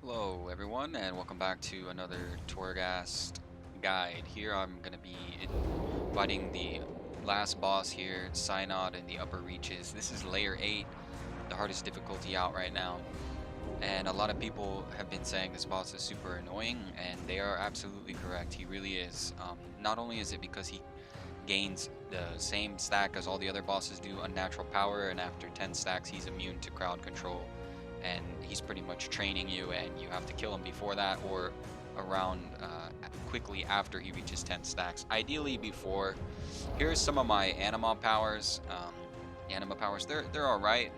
Hello everyone and welcome back to another Torghast guide. Here I'm going to be fighting the last boss here, Synod in the upper reaches. This is layer 8, the hardest difficulty out right now. And a lot of people have been saying this boss is super annoying, and they are absolutely correct. He really is. Not only is it because he gains the same stack as all the other bosses do, unnatural power, and after 10 stacks he's immune to crowd control. And he's pretty much training you, and you have to kill him before that or around quickly after he reaches 10 stacks. Ideally before. Here's some of my anima powers. They're alright.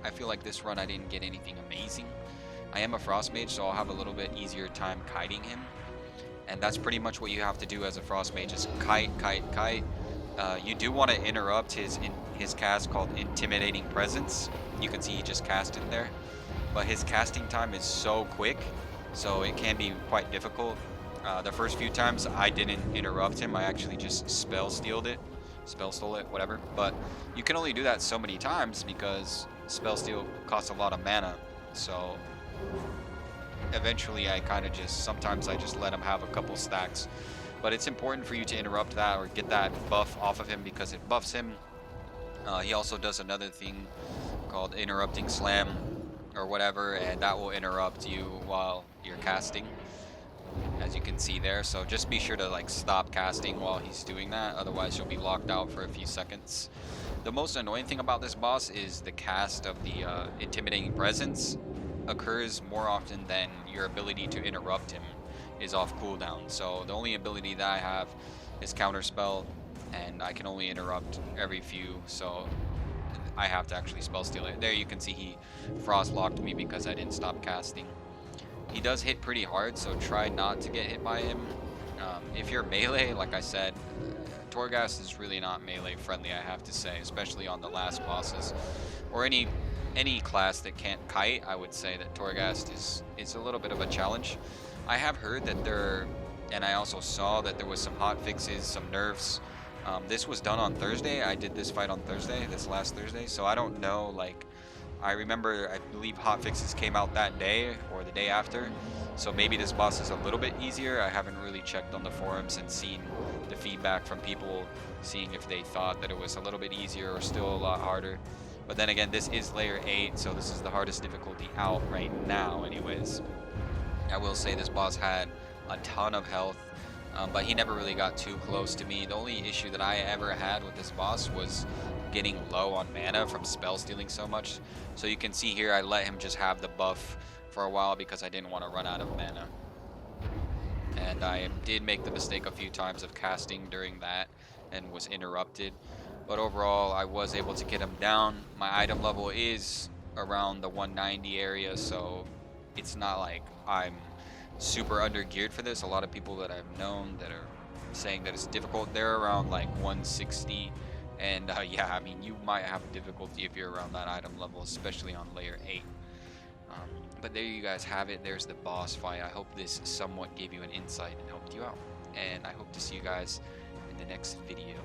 I feel like this run I didn't get anything amazing. I am a frostmage, so I'll have a little bit easier time kiting him. And that's pretty much what you have to do as a frostmage, is kite. You do want to interrupt his cast called Intimidating Presence. You can see he just cast it there. But his casting time is so quick, so it can be quite difficult. The first few times I didn't interrupt him, I actually just spell stole it, whatever. But you can only do that so many times because spell steal costs a lot of mana. So eventually sometimes I just let him have a couple stacks. But it's important for you to interrupt that or get that buff off of him because it buffs him. He also does another thing called interrupting slam or whatever, and that will interrupt you while you're casting, as you can see there. So just be sure to stop casting while he's doing that, otherwise you'll be locked out for a few seconds. The most annoying thing about this boss is the cast of the Intimidating Presence occurs more often than your ability to interrupt him is off cooldown. So the only ability that I have is Counterspell, and I can only interrupt every few, so I have to actually spell steal it. There you can see he frost locked me because I didn't stop casting. He does hit pretty hard, so try not to get hit by him. If you're melee, like I said, Torghast is really not melee friendly, I have to say, especially on the last bosses. Or any class that can't kite, I would say that Torghast is a little bit of a challenge. I have heard that and I also saw that there was some hot fixes, some nerfs. This was done on Thursday. I did this fight on Thursday, this last Thursday, so I don't know, I believe hotfixes came out that day or the day after, so maybe this boss is a little bit easier. I haven't really checked on the forums and seen the feedback from people, seeing if they thought that it was a little bit easier or still a lot harder. But then again, this is layer 8, so this is the hardest difficulty out right now anyways. I will say this boss had a ton of health. But he never really got too close to me. The only issue that I ever had with this boss was getting low on mana from spell stealing so much. So you can see here I let him just have the buff for a while because I didn't want to run out of mana. And I did make the mistake a few times of casting during that and was interrupted. But overall I was able to get him down. My item level is around the 190 area, so it's not like I'm super under geared for this. A lot of people that I've known that are saying that it's difficult, they're around 160, and yeah, I mean, you might have difficulty if you're around that item level, especially on layer 8. But there you guys have it. There's the boss fight. I hope this somewhat gave you an insight and helped you out, and I hope to see you guys in the next video.